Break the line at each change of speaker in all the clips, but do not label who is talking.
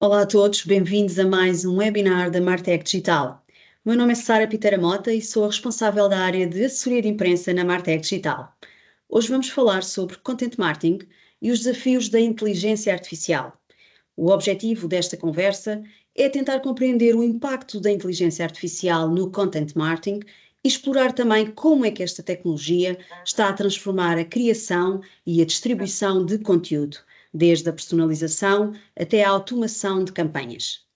Olá a todos, bem-vindos a mais um webinar da Martech Digital. O meu nome é Sara Pitera Mota e sou a responsável da área de assessoria de imprensa na Martech Digital. Hoje vamos falar sobre Content Marketing e os desafios da inteligência artificial. O objetivo desta conversa é tentar compreender o impacto da inteligência artificial no Content Marketing e explorar também como é que esta tecnologia está a transformar a criação e a distribuição de conteúdo, desde a personalização até a automação de campanhas.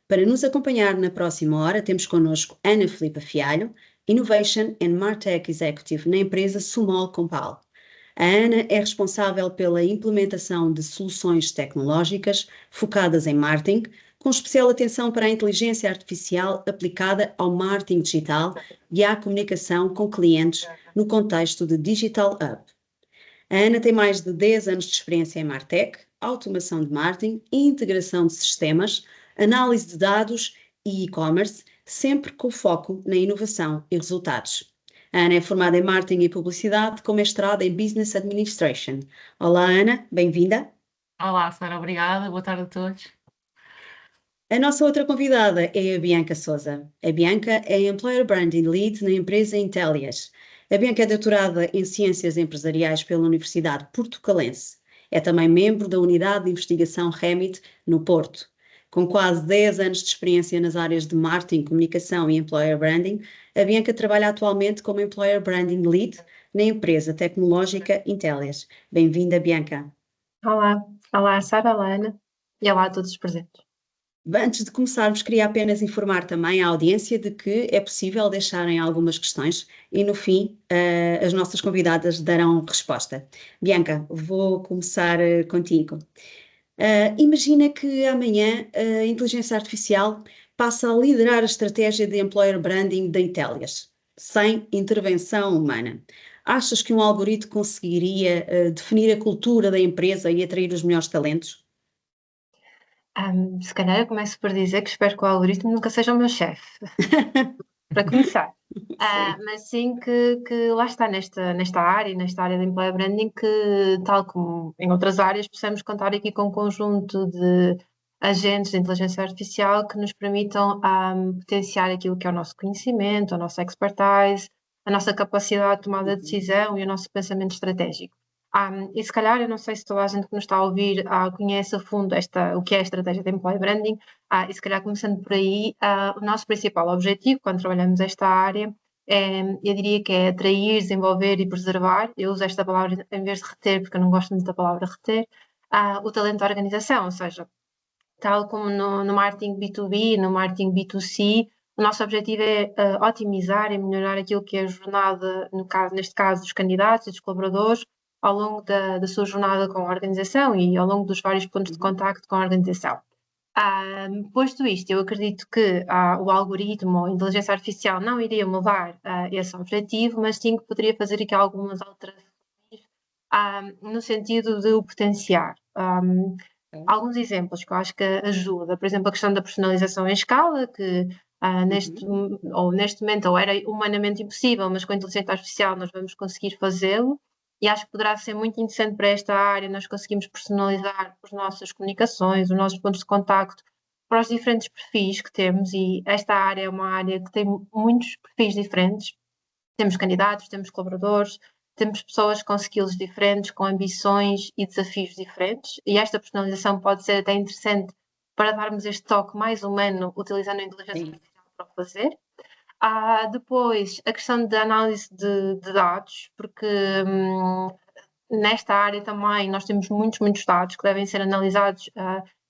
Para nos acompanhar na próxima hora, temos connosco Ana Filipa Fialho, Innovation and Martech Executive na empresa Sumol Compal. A Ana é responsável pela implementação de soluções tecnológicas focadas em marketing, com especial atenção para a inteligência artificial aplicada ao marketing digital e à comunicação com clientes no contexto de Digital Hub. A Ana tem mais de 10 anos de experiência em Martech, automação de marketing, integração de sistemas, análise de dados e e-commerce, sempre com foco na inovação e resultados. A Ana é formada em Marketing e Publicidade com mestrado em Business Administration. Olá, Ana, bem-vinda.
Olá, Sara, obrigada. Boa tarde a todos.
A nossa outra convidada é a Bianca Souza. A Bianca é Employer Branding Lead na empresa Intellias. A Bianca é doutorada em Ciências Empresariais pela Universidade Portucalense. É também membro da Unidade de Investigação REMIT no Porto. Com quase 10 anos de experiência nas áreas de marketing, comunicação e employer branding, a Bianca trabalha atualmente como Employer Branding Lead na empresa tecnológica Intellias. Bem-vinda, Bianca.
Olá, Sara, olá, Ana, e olá a todos os presentes.
Antes de começarmos, queria apenas informar também a audiência de que é possível deixarem algumas questões e, no fim, as nossas convidadas darão resposta. Bianca, vou começar contigo. Imagina que amanhã a inteligência artificial passa a liderar a estratégia de employer branding da Intellias, sem intervenção humana. Achas que um algoritmo conseguiria definir a cultura da empresa e atrair os melhores talentos?
Se calhar eu começo por dizer que espero que o algoritmo nunca seja o meu chefe, para começar. Mas sim que lá está nesta área de employer branding, que tal como em outras áreas, possamos contar aqui com um conjunto de agentes de inteligência artificial que nos permitam potenciar aquilo que é o nosso conhecimento, a nossa expertise, a nossa capacidade de tomada de decisão e o nosso pensamento estratégico. E se calhar, eu não sei se toda a gente que nos está a ouvir conhece a fundo o que é a estratégia de employer branding, e se calhar começando por aí, o nosso principal objetivo quando trabalhamos esta área eu diria que é atrair, desenvolver e preservar, eu uso esta palavra em vez de reter, porque eu não gosto muito da palavra reter, o talento da organização, ou seja, tal como no marketing B2B, no marketing B2C, o nosso objetivo é otimizar e melhorar aquilo que é a jornada, neste caso, dos candidatos e dos colaboradores, ao longo da sua jornada com a organização e ao longo dos vários pontos de contacto com a organização. Posto isto, eu acredito que o algoritmo ou a inteligência artificial não iria mudar esse objetivo, mas sim que poderia fazer aqui algumas alterações no sentido de o potenciar. Alguns exemplos que eu acho que ajuda, por exemplo, a questão da personalização em escala, que neste momento ou era humanamente impossível, mas com a inteligência artificial nós vamos conseguir fazê-lo, e acho que poderá ser muito interessante para esta área, nós conseguimos personalizar as nossas comunicações, os nossos pontos de contacto para os diferentes perfis que temos, e esta área é uma área que tem muitos perfis diferentes, temos candidatos, temos colaboradores, temos pessoas com skills diferentes, com ambições e desafios diferentes, e esta personalização pode ser até interessante para darmos este toque mais humano, utilizando a inteligência artificial para o fazer. Depois, a questão da análise de dados, porque nesta área também nós temos muitos dados que devem ser analisados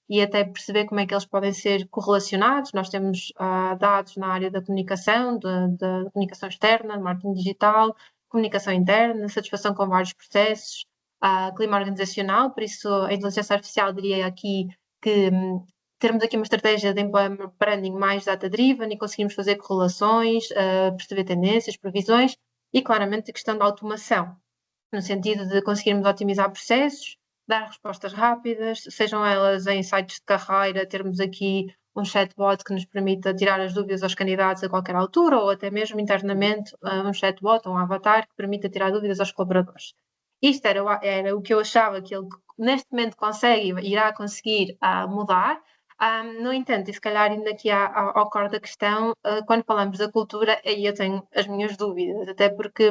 e até perceber como é que eles podem ser correlacionados. Nós temos dados na área da comunicação, da comunicação externa, marketing digital, comunicação interna, satisfação com vários processos, clima organizacional, por isso a inteligência artificial diria aqui que termos aqui uma estratégia de employer branding mais data-driven e conseguimos fazer correlações, perceber tendências, previsões e claramente a questão da automação, no sentido de conseguirmos otimizar processos, dar respostas rápidas, sejam elas em sites de carreira, termos aqui um chatbot que nos permita tirar as dúvidas aos candidatos a qualquer altura, ou até mesmo internamente um chatbot ou um avatar que permita tirar dúvidas aos colaboradores. Isto era o que eu achava que ele neste momento consegue e irá conseguir mudar. No entanto, e se calhar indo aqui ao core da questão, quando falamos da cultura, aí eu tenho as minhas dúvidas, até porque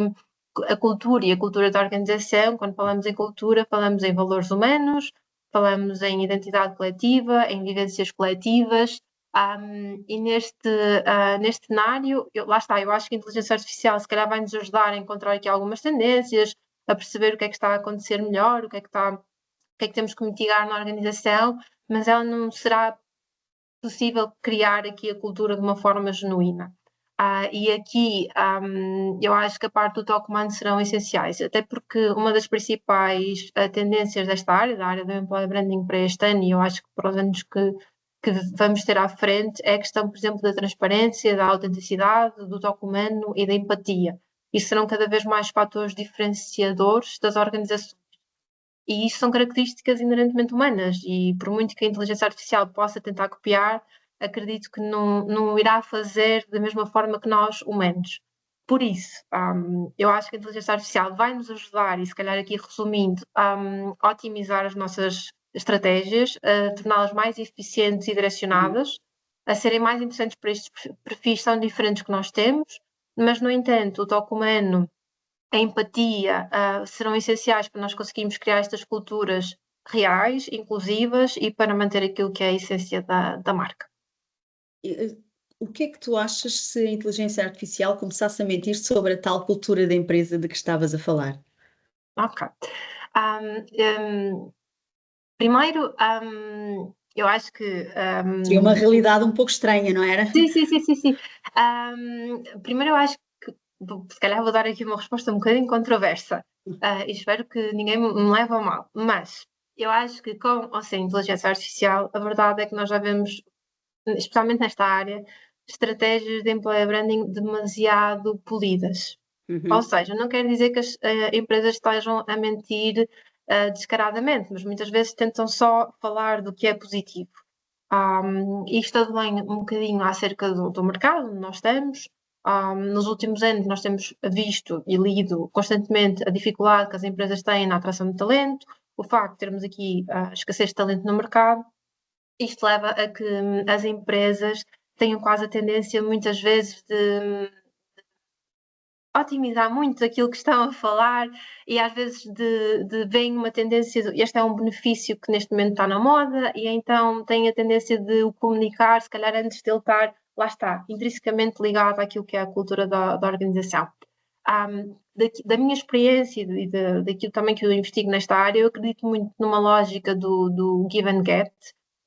a cultura e a cultura da organização, quando falamos em cultura, falamos em valores humanos, falamos em identidade coletiva, em vivências coletivas, e neste cenário, lá está, eu acho que a inteligência artificial se calhar vai nos ajudar a encontrar aqui algumas tendências, a perceber o que é que está a acontecer melhor, o que é que temos que mitigar na organização, mas ela não será possível criar aqui a cultura de uma forma genuína. E aqui eu acho que a parte do top comando serão essenciais, até porque uma das principais tendências desta área, da área do employer branding para este ano, e eu acho que para os anos que vamos ter à frente, é a questão, por exemplo, da transparência, da autenticidade, do top comando e da empatia. Isso serão cada vez mais fatores diferenciadores das organizações. E isso são características inerentemente humanas, e por muito que a inteligência artificial possa tentar copiar, acredito que não irá fazer da mesma forma que nós, humanos. Por isso, eu acho que a inteligência artificial vai nos ajudar, e se calhar aqui resumindo, a otimizar as nossas estratégias, a torná-las mais eficientes e direcionadas, a serem mais interessantes para estes perfis tão diferentes que nós temos, mas, no entanto, o toque humano, a empatia, serão essenciais para nós conseguirmos criar estas culturas reais, inclusivas e para manter aquilo que é a essência da marca.
O que é que tu achas se a inteligência artificial começasse a mentir sobre a tal cultura da empresa de que estavas a falar?
Ok. Primeiro, eu acho que.
Seria uma realidade um pouco estranha, não era?
Sim. Primeiro, eu acho que, se calhar, vou dar aqui uma resposta um bocadinho controversa, e espero que ninguém me leve a mal, mas eu acho que, com ou sem inteligência artificial, a verdade é que nós já vemos, especialmente nesta área, estratégias de employer branding demasiado polidas. Ou seja, não quer dizer que as empresas estejam a mentir descaradamente, mas muitas vezes tentam só falar do que é positivo. Isto advém um bocadinho acerca do mercado onde nós estamos. Nos últimos anos nós temos visto e lido constantemente a dificuldade que as empresas têm na atração de talento, o facto de termos aqui a escassez de talento no mercado. Isto leva a que as empresas tenham quase a tendência, muitas vezes, de otimizar muito aquilo que estão a falar e às vezes de veem uma tendência, este é um benefício que neste momento está na moda e então têm a tendência de o comunicar, se calhar antes de ele estar, lá está, intrinsecamente ligado àquilo que é a cultura da organização. Da minha experiência e daquilo também que eu investigo nesta área, eu acredito muito numa lógica do give and get.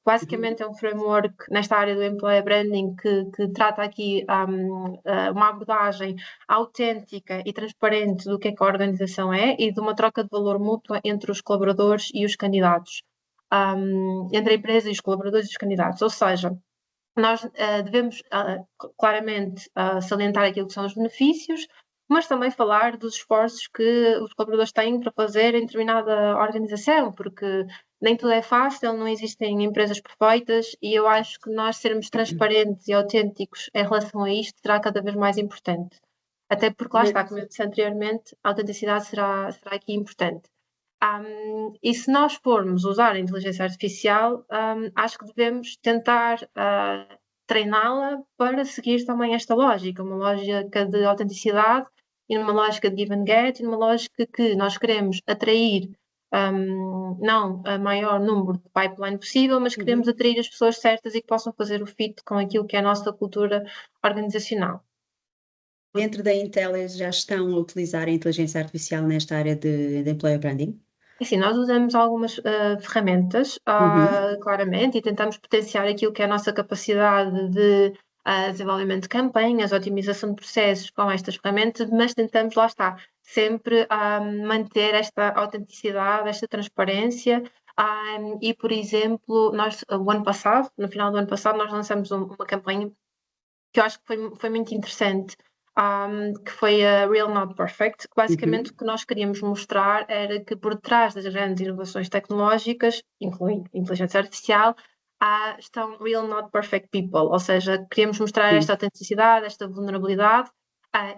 Basicamente é um framework nesta área do employer branding que trata aqui uma abordagem autêntica e transparente do que a organização é e de uma troca de valor mútua entre os colaboradores e os candidatos, entre a empresa e os colaboradores e os candidatos. Ou seja, nós devemos claramente salientar aquilo que são os benefícios, mas também falar dos esforços que os colaboradores têm para fazer em determinada organização, porque nem tudo é fácil, não existem empresas perfeitas e eu acho que nós sermos transparentes e autênticos em relação a isto será cada vez mais importante. Até porque lá está, como eu disse anteriormente, a autenticidade será aqui importante. E se nós formos usar a inteligência artificial, acho que devemos tentar treiná-la para seguir também esta lógica, uma lógica de autenticidade e numa lógica de give and get, e numa lógica que nós queremos atrair não a maior número de pipeline possível, mas queremos atrair as pessoas certas e que possam fazer o fit com aquilo que é a nossa cultura organizacional.
Dentro da Intel já estão a utilizar a inteligência artificial nesta área de employer branding?
Assim, nós usamos algumas ferramentas, claramente, e tentamos potenciar aquilo que é a nossa capacidade de desenvolvimento de campanhas, otimização de processos com estas ferramentas, mas tentamos, lá está, sempre manter esta autenticidade, esta transparência. E, por exemplo, nós, o ano passado, no final do ano passado, nós lançamos uma campanha que eu acho que foi muito interessante, que foi a Real Not Perfect, que basicamente o que nós queríamos mostrar era que por detrás das grandes inovações tecnológicas, incluindo inteligência artificial, estão Real Not Perfect People, ou seja, queríamos mostrar esta autenticidade, esta vulnerabilidade,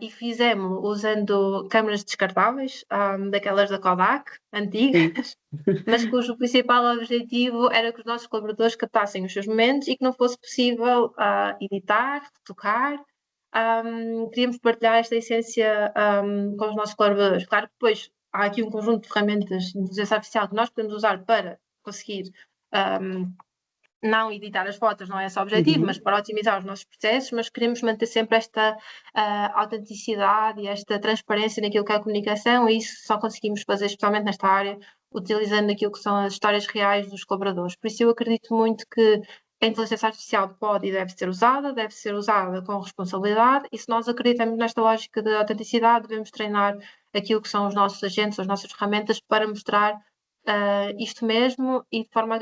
E fizemos usando câmaras descartáveis, daquelas da Kodak, antigas, mas cujo principal objetivo era que os nossos colaboradores captassem os seus momentos e que não fosse possível editar, tocar. Queríamos partilhar esta essência com os nossos colaboradores. Claro que depois há aqui um conjunto de ferramentas de inteligência artificial que nós podemos usar para conseguir não editar as fotos, não é esse o objetivo, mas para otimizar os nossos processos, mas queremos manter sempre esta autenticidade e esta transparência naquilo que é a comunicação, e isso só conseguimos fazer, especialmente nesta área, utilizando aquilo que são as histórias reais dos colaboradores. Por isso eu acredito muito que a inteligência artificial pode e deve ser usada com responsabilidade, e se nós acreditamos nesta lógica de autenticidade, devemos treinar aquilo que são os nossos agentes, as nossas ferramentas, para mostrar isto mesmo, e de forma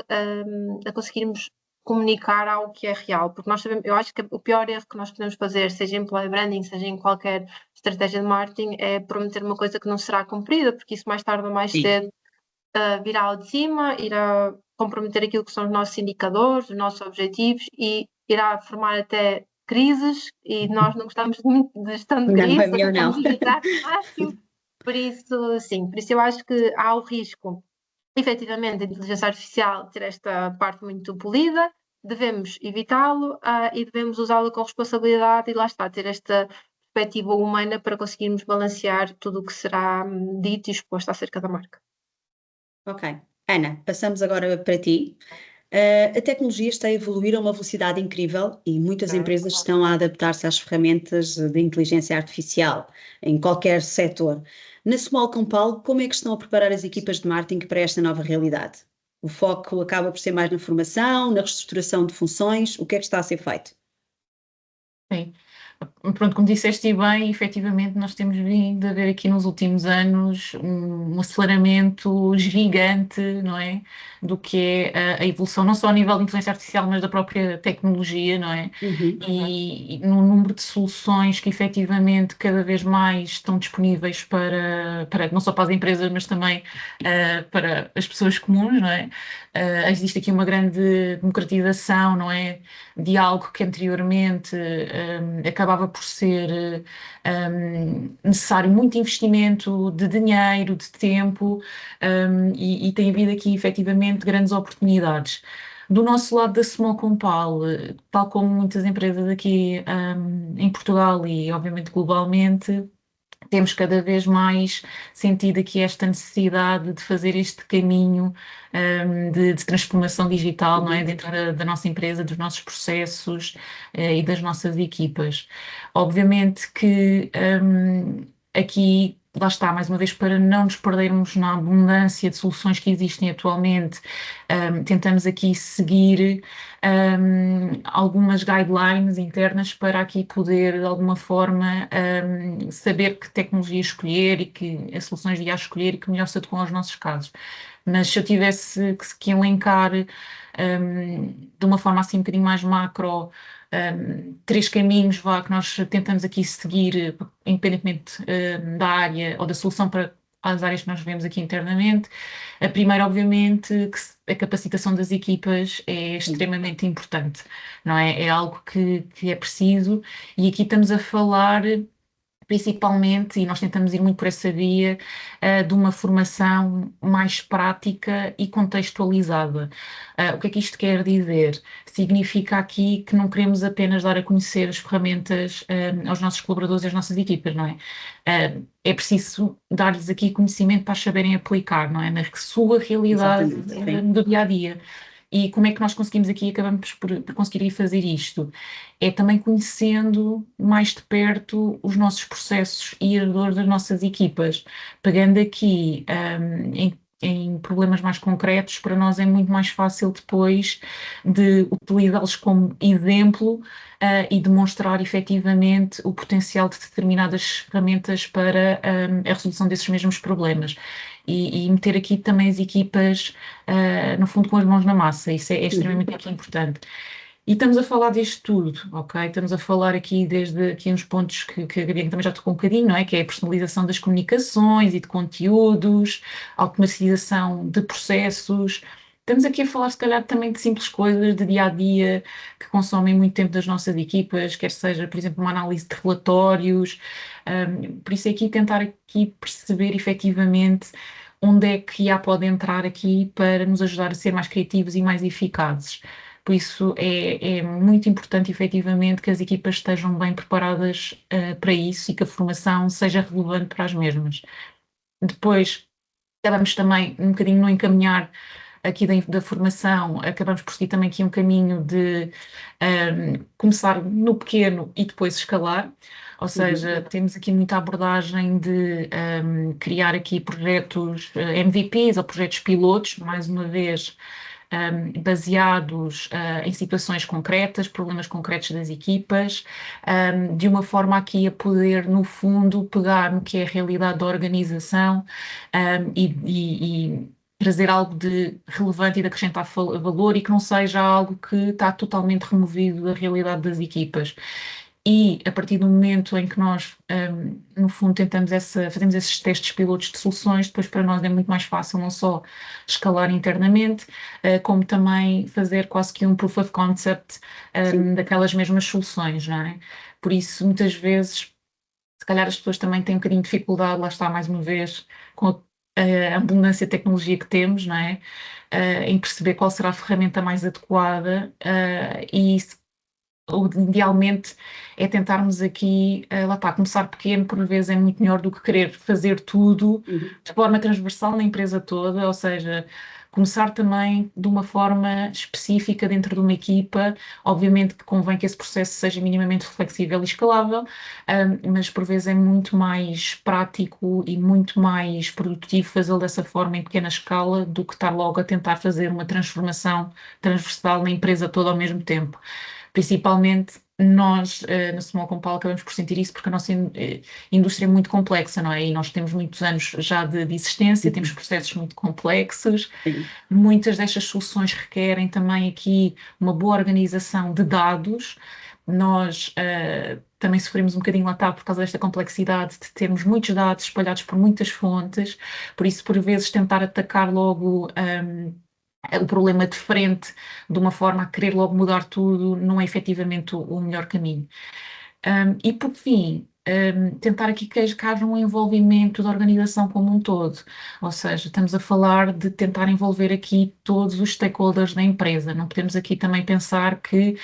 a conseguirmos comunicar algo que é real, porque nós sabemos, eu acho que o pior erro que nós podemos fazer, seja em employer branding, seja em qualquer estratégia de marketing, é prometer uma coisa que não será cumprida, porque isso mais tarde ou mais cedo virá ao de cima, irá comprometer aquilo que são os nossos indicadores, os nossos objetivos, e irá formar até crises, e nós não gostamos de gestão de crises,
Não, é melhor não.
tentamos evitar o máximo. Por isso, sim, por isso eu acho que há o risco, efetivamente, a inteligência artificial ter esta parte muito polida, devemos evitá-lo e devemos usá-lo com responsabilidade, e lá está, ter esta perspectiva humana para conseguirmos balancear tudo o que será dito e exposto acerca da marca.
Ok. Ana, passamos agora para ti. A tecnologia está a evoluir a uma velocidade incrível e muitas empresas estão a adaptar-se às ferramentas de inteligência artificial em qualquer setor. Na Small Compal, como é que estão a preparar as equipas de marketing para esta nova realidade? O foco acaba por ser mais na formação, na reestruturação de funções. O que é que está a ser feito?
Sim. Pronto, como disseste bem, efetivamente nós temos vindo a ver aqui nos últimos anos um aceleramento gigante, não é? Do que é a evolução, não só a nível de inteligência artificial, mas da própria tecnologia, não é? E no número de soluções que efetivamente cada vez mais estão disponíveis para não só para as empresas, mas também para as pessoas comuns, não é? Existe aqui uma grande democratização, não é? De algo que anteriormente acabava por ser necessário muito investimento de dinheiro, de tempo, e tem havido aqui efetivamente grandes oportunidades. Do nosso lado da Small Compal, tal como muitas empresas aqui em Portugal e obviamente globalmente, temos cada vez mais sentido aqui esta necessidade de fazer este caminho de transformação digital, não é? Dentro da nossa empresa, dos nossos processos e das nossas equipas. Obviamente que aqui, lá está, mais uma vez, para não nos perdermos na abundância de soluções que existem atualmente, tentamos aqui seguir algumas guidelines internas para aqui poder, de alguma forma, saber que tecnologia escolher e que as soluções de escolher e que melhor se adequam aos nossos casos. Mas se eu tivesse que elencar de uma forma assim um bocadinho mais macro, três caminhos que nós tentamos aqui seguir, independentemente da área ou da solução para as áreas que nós vemos aqui internamente. A primeira, obviamente, que a capacitação das equipas é extremamente importante, não é? É algo que é preciso, e aqui estamos a falar principalmente, e nós tentamos ir muito por essa via, de uma formação mais prática e contextualizada. O que é que isto quer dizer? Significa aqui que não queremos apenas dar a conhecer as ferramentas aos nossos colaboradores e às nossas equipas, não é? É preciso dar-lhes aqui conhecimento para as saberem aplicar, não é? Na sua realidade do dia a dia. E como é que nós conseguimos aqui, acabamos por conseguir fazer isto? É também conhecendo mais de perto os nossos processos e a dor das nossas equipas. Pegando aqui em problemas mais concretos, para nós é muito mais fácil depois de utilizá-los como exemplo e demonstrar efetivamente o potencial de determinadas ferramentas para a resolução desses mesmos problemas. E meter aqui também as equipas, no fundo, com as mãos na massa. Isso é extremamente aqui importante. E estamos a falar disto tudo, ok? Estamos a falar aqui desde aqui uns pontos que a Gabriela também já tocou um bocadinho, não é? Que é a personalização das comunicações e de conteúdos, automatização de processos, Estamos aqui a falar, se calhar, também de simples coisas de dia a dia que consomem muito tempo das nossas equipas, quer seja, por exemplo, uma análise de relatórios. Por isso, aqui tentar aqui perceber efetivamente onde é que a IA pode entrar aqui para nos ajudar a ser mais criativos e mais eficazes. Por isso, é muito importante, efetivamente, que as equipas estejam bem preparadas, para isso e que a formação seja relevante para as mesmas. Depois, acabamos também um bocadinho no encaminhar aqui da formação, acabamos por seguir também aqui um caminho de começar no pequeno e depois escalar, ou seja, temos aqui muita abordagem de criar aqui projetos MVPs ou projetos pilotos, mais uma vez, baseados em situações concretas, problemas concretos das equipas, de uma forma aqui a poder, no fundo, pegar no que é a realidade da organização e trazer algo de relevante e de acrescentar valor e que não seja algo que está totalmente removido da realidade das equipas. E a partir do momento em que nós, no fundo, fazemos esses testes pilotos de soluções, depois para nós é muito mais fácil não só escalar internamente, como também fazer quase que um proof of concept daquelas mesmas soluções, não é? Por isso, muitas vezes, se calhar as pessoas também têm um bocadinho de dificuldade, lá está mais uma vez, com a abundância de tecnologia que temos, não é? Em perceber qual será a ferramenta mais adequada e idealmente é tentarmos aqui, lá está, começar pequeno, por vezes é muito melhor do que querer fazer tudo de forma transversal na empresa toda, ou seja, começar também de uma forma específica dentro de uma equipa. Obviamente que convém que esse processo seja minimamente flexível e escalável, mas por vezes é muito mais prático e muito mais produtivo fazê-lo dessa forma em pequena escala do que estar logo a tentar fazer uma transformação transversal na empresa toda ao mesmo tempo. Principalmente nós, na Small Compal, acabamos por sentir isso porque a nossa indústria é muito complexa, não é? E nós temos muitos anos já de existência, temos processos muito complexos, muitas destas soluções requerem também aqui uma boa organização de dados. Nós também sofremos um bocadinho lá está por causa desta complexidade de termos muitos dados espalhados por muitas fontes, por isso, por vezes, tentar atacar logo o problema de frente, de uma forma a querer logo mudar tudo, não é efetivamente o melhor caminho. E por fim, tentar aqui que haja um envolvimento da organização como um todo, ou seja, estamos a falar de tentar envolver aqui todos os stakeholders da empresa, não podemos aqui também pensar que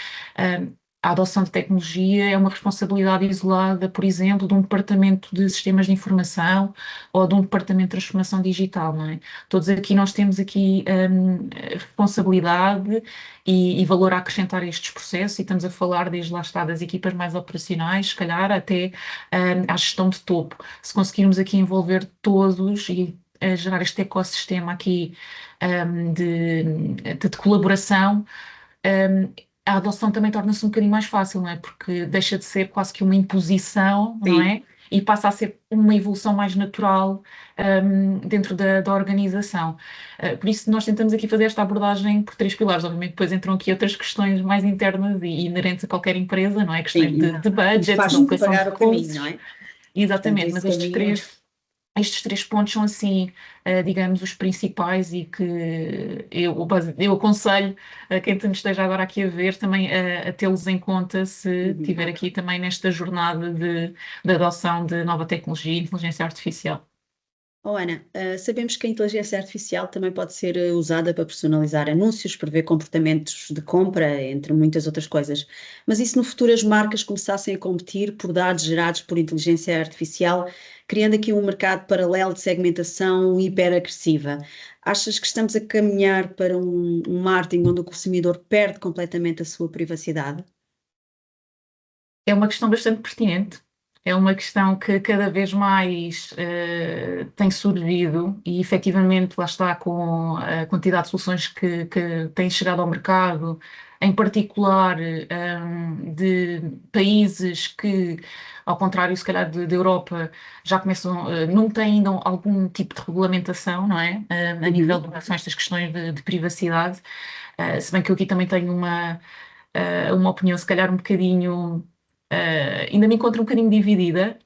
a adoção de tecnologia é uma responsabilidade isolada, por exemplo, de um departamento de sistemas de informação ou de um departamento de transformação digital, não é? Todos aqui nós temos aqui responsabilidade e valor a acrescentar a estes processos e estamos a falar desde lá está das equipas mais operacionais, se calhar até à gestão de topo. Se conseguirmos aqui envolver todos e gerar este ecossistema aqui de colaboração, a adoção também torna-se um bocadinho mais fácil, não é? Porque deixa de ser quase que uma imposição, não é? E passa a ser uma evolução mais natural dentro da organização. Por isso nós tentamos aqui fazer esta abordagem por três pilares. Obviamente depois entram aqui outras questões mais internas e inerentes a qualquer empresa, não é? Questões de budget, de alocação de recursos. Não é? Exatamente, mas estes três pontos são assim, digamos, os principais e que eu aconselho a quem nos esteja agora aqui a ver também a tê-los em conta se estiver aqui também nesta jornada de adoção de nova tecnologia e inteligência artificial.
Ana, sabemos que a inteligência artificial também pode ser usada para personalizar anúncios, prever comportamentos de compra, entre muitas outras coisas. Mas e se no futuro as marcas começassem a competir por dados gerados por inteligência artificial, criando aqui um mercado paralelo de segmentação hiperagressiva? Achas que estamos a caminhar para um marketing onde o consumidor perde completamente a sua privacidade?
É uma questão bastante pertinente. É uma questão que cada vez mais tem surgido e efetivamente lá está com a quantidade de soluções que têm chegado ao mercado, em particular de países que, ao contrário se calhar da Europa, já começam, não têm ainda algum tipo de regulamentação, não é? A nível de estas questões de privacidade, se bem que eu aqui também tenho uma opinião se calhar um bocadinho ainda me encontro um bocadinho dividida,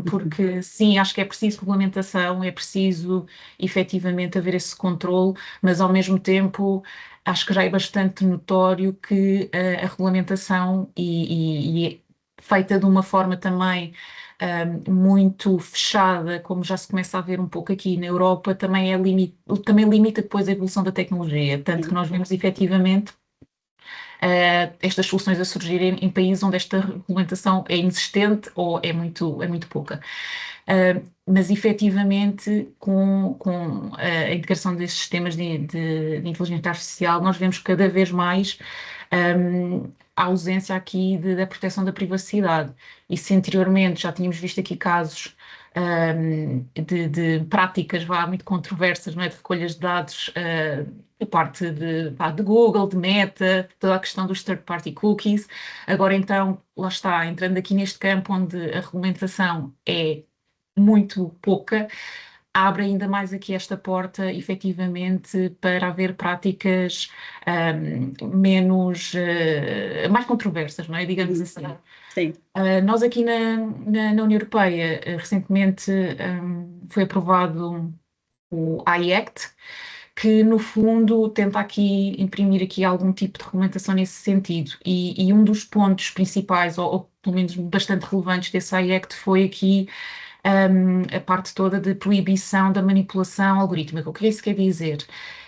porque sim, acho que é preciso regulamentação, é preciso efetivamente haver esse controle, mas ao mesmo tempo acho que já é bastante notório que a regulamentação e é feita de uma forma também muito fechada, como já se começa a ver um pouco aqui na Europa, também limita depois a evolução da tecnologia, tanto que nós vemos efetivamente estas soluções a surgirem em países onde esta regulamentação é inexistente ou é muito pouca. Mas efetivamente, com a integração destes sistemas de inteligência artificial, nós vemos cada vez mais a ausência aqui da proteção da privacidade. E se anteriormente já tínhamos visto aqui casos de práticas muito controversas, não é, de recolhas de dados da parte de Google, de Meta, toda a questão dos third-party cookies. Agora então, lá está, entrando aqui neste campo onde a regulamentação é muito pouca, abre ainda mais aqui esta porta, efetivamente, para haver práticas mais controversas, não é? Digamos assim.
Sim.
Nós aqui na União Europeia, recentemente foi aprovado o AI Act, que no fundo tenta aqui imprimir aqui algum tipo de regulamentação nesse sentido. E um dos pontos principais, ou pelo menos bastante relevantes desse AI Act, foi aqui a parte toda de proibição da manipulação algorítmica. O que isso quer dizer?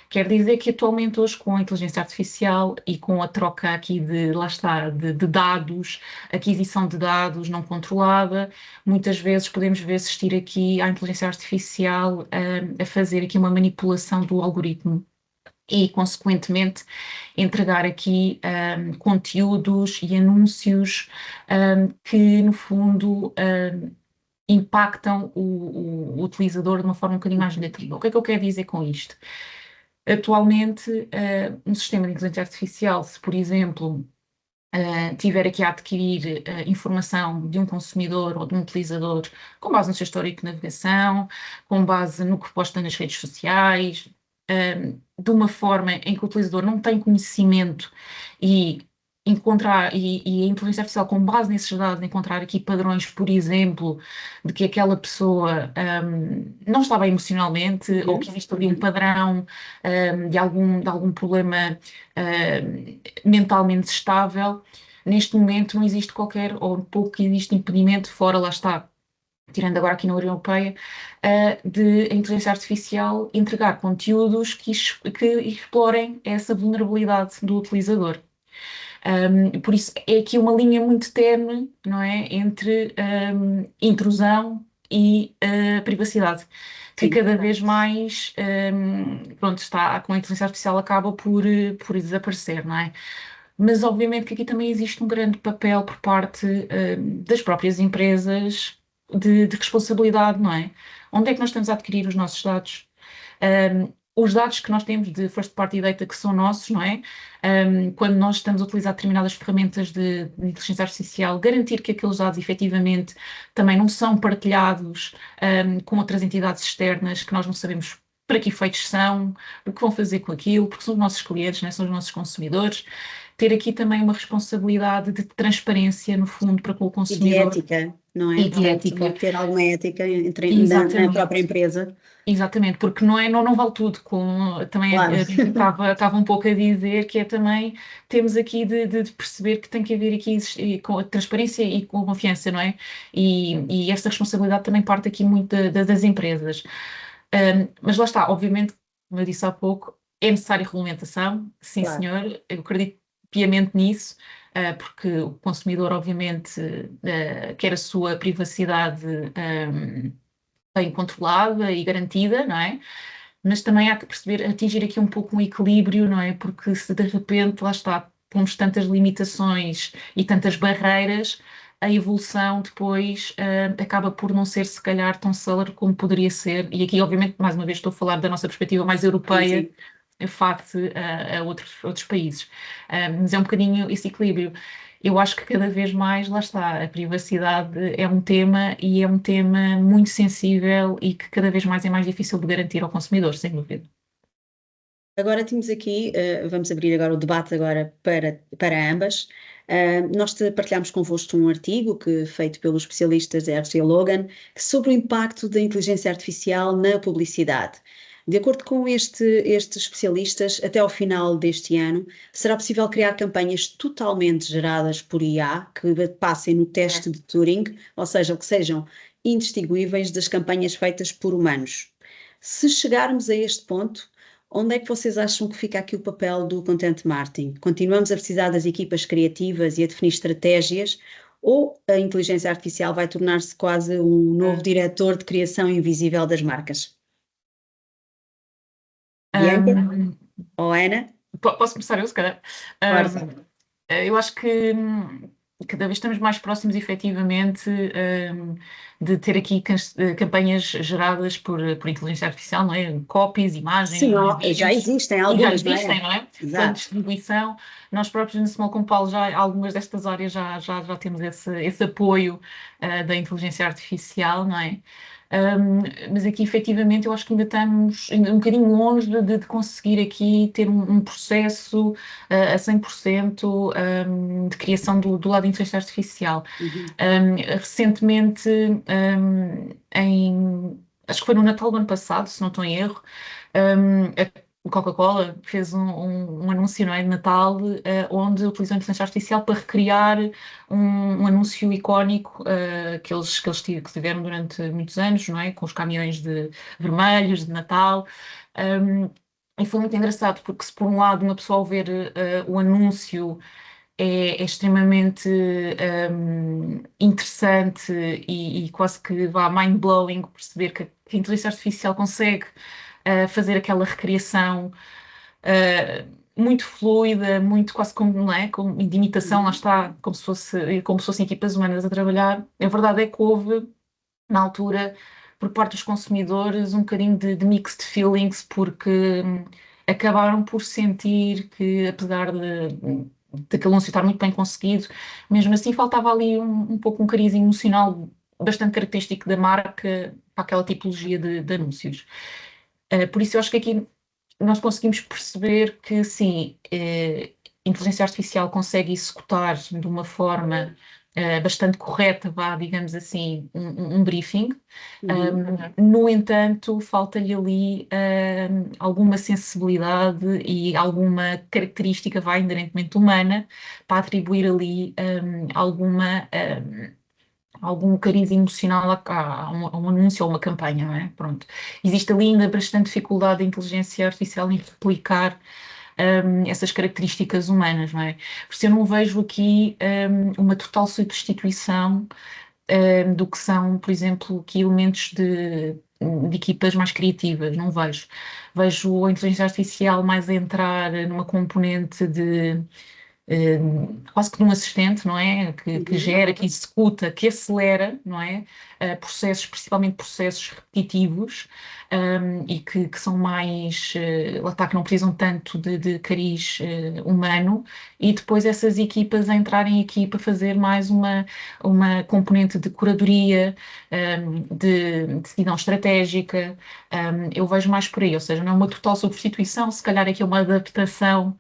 Quer dizer que atualmente hoje com a inteligência artificial e com a troca aqui lá está, de dados, aquisição de dados não controlada, muitas vezes podemos ver assistir aqui à inteligência artificial a fazer aqui uma manipulação do algoritmo e, consequentemente, entregar aqui conteúdos e anúncios que, no fundo, impactam o utilizador de uma forma um bocadinho mais negativa. O que é que eu quero dizer com isto? Atualmente, um sistema de inteligência artificial, se, por exemplo, tiver aqui a adquirir informação de um consumidor ou de um utilizador com base no seu histórico de navegação, com base no que posta nas redes sociais, de uma forma em que o utilizador não tem conhecimento e e a inteligência artificial com base nesses dados encontrar aqui padrões, por exemplo, de que aquela pessoa não está bem emocionalmente ou que existe ali um padrão de algum problema mentalmente estável. Neste momento não existe qualquer, ou pouco existe impedimento, fora lá está, tirando agora aqui na União Europeia, de a inteligência artificial entregar conteúdos que explorem essa vulnerabilidade do utilizador. Por isso é aqui uma linha muito tenue, não é, entre intrusão e privacidade, que cada vez mais, pronto, está, com a inteligência artificial acaba por desaparecer, não é? Mas obviamente que aqui também existe um grande papel por parte das próprias empresas de responsabilidade, não é? Onde é que nós estamos a adquirir os nossos dados? Os dados que nós temos de first party data que são nossos, não é? Quando nós estamos a utilizar determinadas ferramentas de inteligência artificial, garantir que aqueles dados efetivamente também não são partilhados com outras entidades externas que nós não sabemos para que efeitos são, o que vão fazer com aquilo, porque são os nossos clientes, não é? São os nossos consumidores. Ter aqui também uma responsabilidade de transparência, no fundo, para com o
E de
consumidor.
ética, não é?
E de
Portanto,
ética.
ter alguma ética na própria
Exatamente.
empresa.
Exatamente, porque não vale tudo, como também
Claro.
estava um pouco a dizer, que é também, temos aqui de perceber que tem que haver aqui com transparência e com confiança, não é? E esta responsabilidade também parte aqui muito das empresas. Mas lá está, obviamente, como eu disse há pouco, é necessária regulamentação, sim
Claro.
senhor, eu acredito piamente nisso, porque o consumidor obviamente quer a sua privacidade bem controlada e garantida, não é? Mas também há que perceber, atingir aqui um pouco um equilíbrio, não é? Porque se de repente, lá está, pomos tantas limitações e tantas barreiras, a evolução depois acaba por não ser, se calhar, tão célere como poderia ser. E aqui, obviamente, mais uma vez estou a falar da nossa perspectiva mais europeia,
Sim.
face a outros países. Mas é um bocadinho esse equilíbrio. Eu acho que cada vez mais, lá está, a privacidade é um tema e é um tema muito sensível e que cada vez mais é mais difícil de garantir ao consumidor, sem dúvida.
Agora temos aqui, vamos abrir agora o debate agora para ambas. Nós partilhamos convosco um artigo feito pelos especialistas da RC Logan sobre o impacto da inteligência artificial na publicidade. De acordo com estes especialistas, até ao final deste ano, será possível criar campanhas totalmente geradas por IA que passem no teste de Turing, ou seja, que sejam indistinguíveis das campanhas feitas por humanos. Se chegarmos a este ponto, onde é que vocês acham que fica aqui o papel do content marketing? Continuamos a precisar das equipas criativas e a definir estratégias, ou a inteligência artificial vai tornar-se quase um novo diretor de criação invisível das marcas? Bianca ou Ana?
Posso começar eu, se calhar?
Força.
Eu acho que cada vez estamos mais próximos, efetivamente, de ter aqui campanhas geradas por inteligência artificial, não é? Copies, imagens,
Sim,
vídeos.
já existem
E já
algumas,
existem, não é?
Exato.
Plano de distribuição. Nós próprios na Small Compal, já algumas destas áreas já temos esse apoio da inteligência artificial, não é? Mas aqui, efetivamente, eu acho que ainda estamos um bocadinho longe de conseguir aqui ter um processo a 100% de criação do lado da inteligência artificial. Recentemente, acho que foi no Natal do ano passado, se não estou em erro, a Coca-Cola fez um anúncio, não é, de Natal, onde utilizou a inteligência artificial para recriar um anúncio icónico que eles tiveram durante muitos anos, não é, com os caminhões vermelhos de Natal. E foi muito engraçado, porque se por um lado uma pessoa ao ver o anúncio é extremamente interessante e quase que vá mind-blowing perceber que a inteligência artificial consegue fazer aquela recriação muito fluida, muito quase como, não é? Como de imitação, lá está, como se fossem equipas humanas a trabalhar. A verdade é que houve, na altura, por parte dos consumidores, um bocadinho de mixed feelings, porque acabaram por sentir que, apesar daquele anúncio estar muito bem conseguido, mesmo assim faltava ali um pouco um cariz emocional bastante característico da marca para aquela tipologia de anúncios. Por isso eu acho que aqui nós conseguimos perceber que sim, a inteligência artificial consegue executar de uma forma bastante correta, vá, digamos assim, um briefing. No entanto, falta-lhe ali alguma sensibilidade e alguma característica, vá, inerentemente humana, para atribuir ali algum cariz emocional a um anúncio ou uma campanha, não é? Pronto. Existe ali ainda bastante dificuldade da inteligência artificial em replicar essas características humanas, não é? Por isso eu não vejo aqui uma total substituição do que são, por exemplo, aqui elementos de equipas mais criativas, não vejo. Vejo a inteligência artificial mais a entrar numa componente quase que de um assistente, não é? Que gera, que executa, que acelera, não é? Processos, principalmente processos repetitivos, e que são mais, lá está, que não precisam tanto de cariz humano, e depois essas equipas a entrarem aqui para fazer mais uma componente de curadoria, de decisão estratégica. Eu vejo mais por aí, ou seja, não é uma total substituição, se calhar aqui é uma adaptação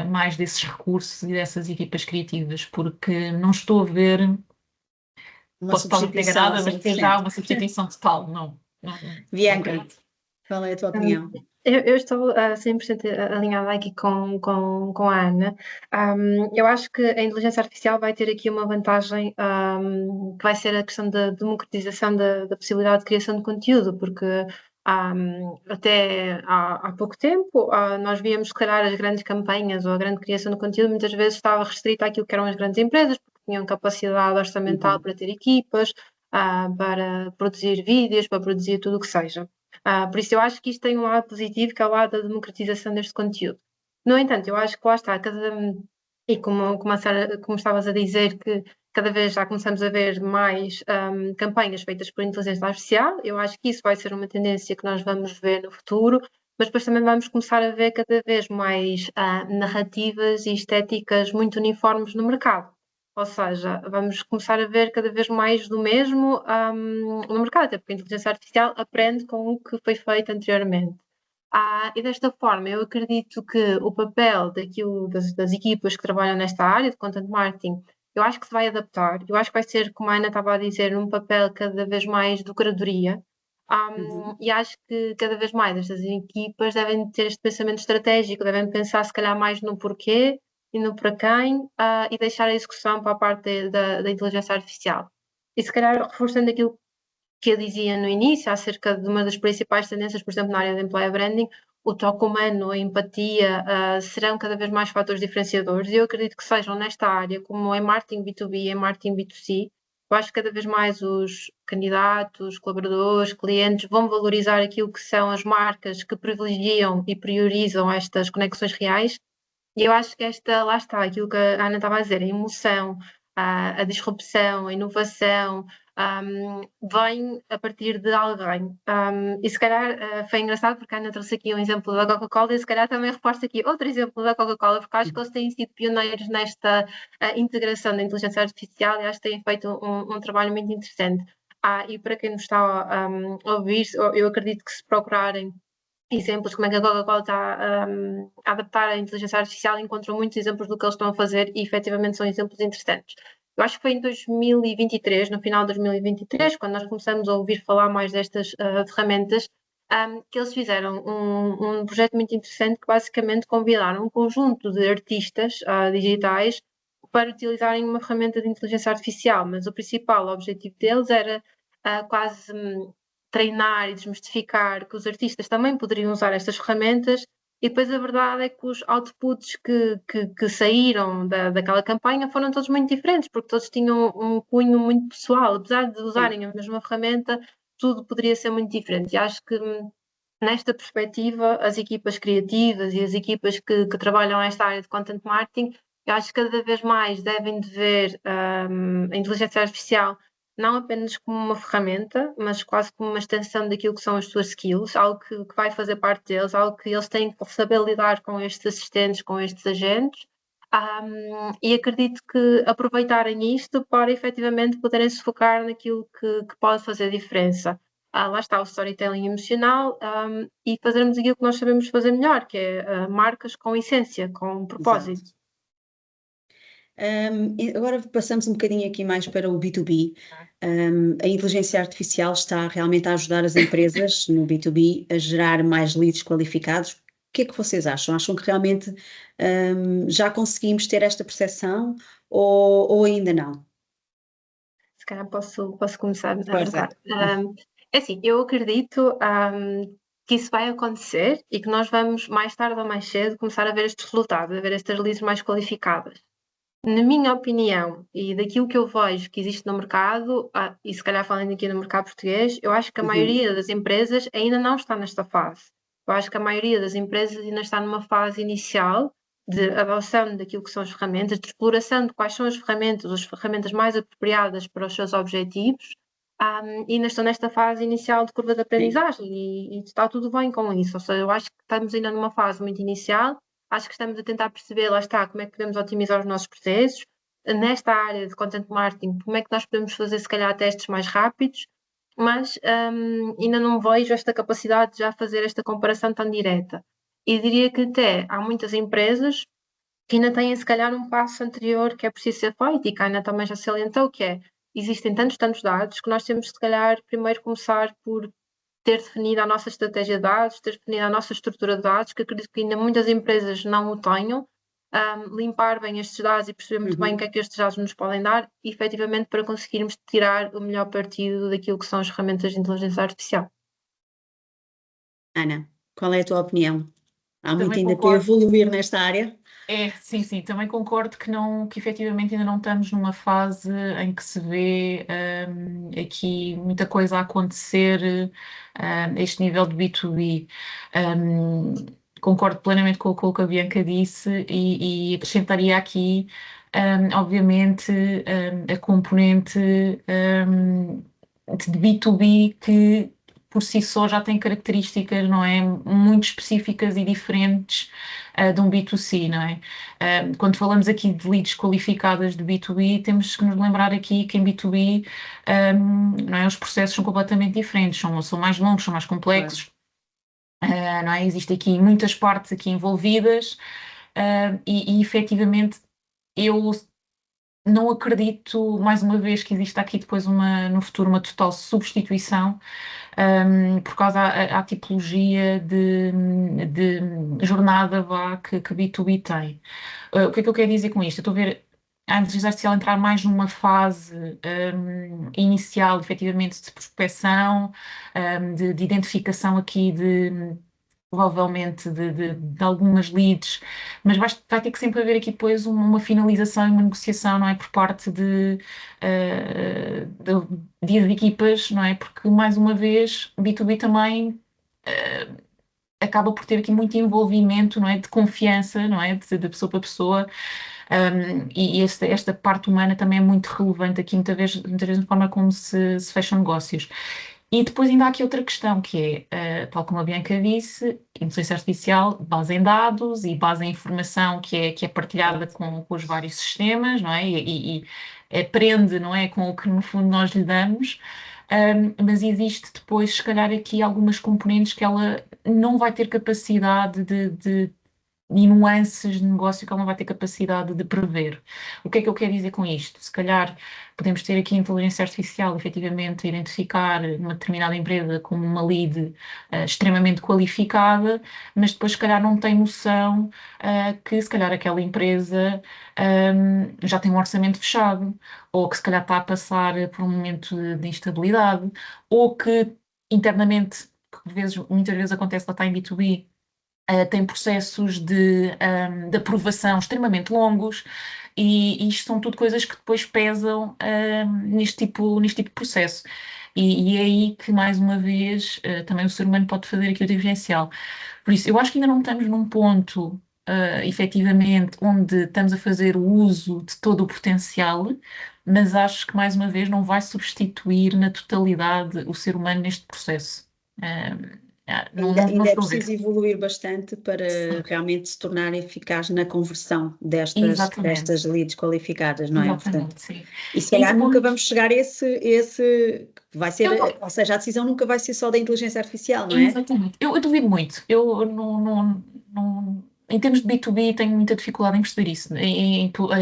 mais desses recursos e dessas equipas criativas, porque não estou a ver,
Uma
posso estar muito
substituição
enganada, mas que já há
100%.
uma substituição total, não, não
Bianca,
acredito.
qual é a tua opinião?
Eu estou 100% alinhada aqui com a Ana. Eu acho que a inteligência artificial vai ter aqui uma vantagem, que vai ser a questão da democratização da possibilidade de criação de conteúdo, porque até há pouco tempo nós víamos, se calhar, as grandes campanhas ou a grande criação de conteúdo muitas vezes estava restrita àquilo que eram as grandes empresas, porque tinham capacidade orçamental para ter equipas, para produzir vídeos, para produzir tudo o que seja. Por isso eu acho que isto tem um lado positivo, que é o lado da democratização deste conteúdo. No entanto, eu acho que lá está, e como a Sara, como estavas a dizer, que cada vez já começamos a ver mais campanhas feitas por inteligência artificial, eu acho que isso vai ser uma tendência que nós vamos ver no futuro, mas depois também vamos começar a ver cada vez mais narrativas e estéticas muito uniformes no mercado. Ou seja, vamos começar a ver cada vez mais do mesmo no mercado, até porque a inteligência artificial aprende com o que foi feito anteriormente. E desta forma, eu acredito que o papel das equipas que trabalham nesta área de content marketing, eu acho que se vai adaptar. Eu acho que vai ser, como a Ana estava a dizer, um papel cada vez mais de curadoria. E acho que cada vez mais estas equipas devem ter este pensamento estratégico, devem pensar se calhar mais no porquê e no para quem, e deixar a execução para a parte da inteligência artificial. E se calhar reforçando aquilo que eu dizia no início, acerca de uma das principais tendências, por exemplo, na área de employer branding, o toque humano, a empatia, serão cada vez mais fatores diferenciadores, e eu acredito que sejam nesta área, como em marketing B2B e em marketing B2C. Eu acho que cada vez mais os candidatos, colaboradores, clientes vão valorizar aquilo que são as marcas que privilegiam e priorizam estas conexões reais, e eu acho que lá está, aquilo que a Ana estava a dizer, a emoção, a disrupção, a inovação, vem a partir de alguém. E se calhar foi engraçado porque a Ana trouxe aqui um exemplo da Coca-Cola, e se calhar também reforço aqui outro exemplo da Coca-Cola, porque acho que eles têm sido pioneiros nesta integração da inteligência artificial, e acho que têm feito um trabalho muito interessante. E para quem nos está a ouvir, eu acredito que se procurarem exemplos, como é que a Coca-Cola está a adaptar a inteligência artificial, encontram muitos exemplos do que eles estão a fazer, e efetivamente são exemplos interessantes. Eu acho que foi em 2023, no final de 2023, quando nós começamos a ouvir falar mais destas ferramentas, que eles fizeram um projeto muito interessante, que basicamente convidaram um conjunto de artistas digitais para utilizarem uma ferramenta de inteligência artificial, mas o principal objetivo deles era quase treinar e desmistificar que os artistas também poderiam usar estas ferramentas, e depois a verdade é que os outputs que saíram daquela campanha foram todos muito diferentes, porque todos tinham um cunho muito pessoal. Apesar de usarem a mesma ferramenta, tudo poderia ser muito diferente. E acho que nesta perspectiva, as equipas criativas e as equipas que trabalham nesta área de content marketing, eu acho que cada vez mais devem de ver a inteligência artificial não apenas como uma ferramenta, mas quase como uma extensão daquilo que são as suas skills, algo que vai fazer parte deles, algo que eles têm que saber lidar com estes assistentes, com estes agentes, e acredito que aproveitarem isto para efetivamente poderem se focar naquilo que pode fazer diferença. Lá está o storytelling emocional, e fazermos aquilo que nós sabemos fazer melhor, que é marcas com essência, com propósito.
Exato. E agora passamos um bocadinho aqui mais para o B2B. A inteligência artificial está realmente a ajudar as empresas no B2B a gerar mais leads qualificados. O que é que vocês acham? Acham que realmente já conseguimos ter esta percepção ou ainda não?
Se calhar posso começar a
Força.
tratar. É assim, eu acredito que isso vai acontecer e que nós vamos, mais tarde ou mais cedo, começar a ver estes resultados, a ver estas leads mais qualificadas. Na minha opinião, e daquilo que eu vejo que existe no mercado, e se calhar falando aqui no mercado português, eu acho que a maioria das empresas ainda não está nesta fase. Eu acho que a maioria das empresas ainda está numa fase inicial de adoção daquilo que são as ferramentas, de exploração de quais são as ferramentas mais apropriadas para os seus objetivos, e ainda estão nesta fase inicial de curva de aprendizagem, e está tudo bem com isso. Ou seja, eu acho que estamos ainda numa fase muito inicial. Acho que estamos a tentar perceber, lá está, como é que podemos otimizar os nossos processos. Nesta área de content marketing, como é que nós podemos fazer, se calhar, testes mais rápidos, mas ainda não vejo esta capacidade de já fazer esta comparação tão direta. E diria que até há muitas empresas que ainda têm, se calhar, um passo anterior que é preciso ser feito, e que a Ana também já salientou, que é, existem tantos dados, que nós temos, se calhar, primeiro começar por ter definido a nossa estratégia de dados, ter definido a nossa estrutura de dados, que acredito que ainda muitas empresas não o tenham, limpar bem estes dados e perceber muito bem o que é que estes dados nos podem dar, efetivamente, para conseguirmos tirar o melhor partido daquilo que são as ferramentas de inteligência artificial.
Ana, qual é a tua opinião? Há muito
Também
ainda que
concordo.
evoluir nesta área?
Sim, também concordo que efetivamente ainda não estamos numa fase em que se vê aqui muita coisa a acontecer a este nível de B2B. Concordo plenamente com o que a Bianca disse e acrescentaria aqui, obviamente, a componente de B2B que por si só já tem características, não é, muito específicas e diferentes de um B2C, não é? Quando falamos aqui de leads qualificadas de B2B, temos que nos lembrar aqui que em B2B, não é, os processos são completamente diferentes, são mais longos, são mais complexos. não é? Existem aqui muitas partes aqui envolvidas, e efetivamente eu não acredito, mais uma vez, que exista aqui depois no futuro uma total substituição, por causa da tipologia de jornada vá, que B2B tem. O que é que eu quero dizer com isto? Eu estou a ver a inteligência artificial entrar mais numa fase inicial, efetivamente, de prospecção, de identificação aqui provavelmente de algumas leads, mas vai ter que sempre haver aqui depois uma finalização e uma negociação, não é, por parte de equipas, não é, porque mais uma vez B2B também acaba por ter aqui muito envolvimento, não é, de confiança, não é, de pessoa para pessoa, e esta parte humana também é muito relevante aqui, muitas vezes na forma como se fecham negócios. E depois ainda há aqui outra questão, que é, tal como a Bianca disse, inteligência artificial, base em dados e base em informação que é partilhada com os vários sistemas, não é? E aprende, não é? Com o que no fundo nós lhe damos. Mas existe depois, se calhar, aqui algumas componentes que ela não vai ter capacidade e nuances de negócio que ela não vai ter capacidade de prever. O que é que eu quero dizer com isto? Se calhar podemos ter aqui inteligência artificial, efetivamente, a identificar uma determinada empresa como uma lead extremamente qualificada, mas depois, se calhar, não tem noção que, se calhar, aquela empresa já tem um orçamento fechado, ou que, se calhar, está a passar por um momento de instabilidade, ou que, internamente, que muitas vezes acontece, ela está em B2B, tem processos de aprovação extremamente longos, e isto são tudo coisas que depois pesam neste tipo de processo. E é aí que, mais uma vez, também o ser humano pode fazer aqui o diferencial. Por isso, eu acho que ainda não estamos num ponto, efetivamente, onde estamos a fazer o uso de todo o potencial, mas acho que, mais uma vez, não vai substituir na totalidade o ser humano neste processo. Não
Ainda é
estou a ver.
preciso evoluir bastante para
Sim,
realmente se tornar eficaz na conversão destas
exatamente,
leads qualificadas, não é? Portanto,
exatamente, sim.
e se
Em
calhar nunca
termos,
vamos chegar a esse vai
eu,
ser, ou seja, a decisão nunca vai ser só da inteligência artificial, não é?
exatamente, eu duvido muito. Eu em termos de B2B tenho muita dificuldade em perceber isso,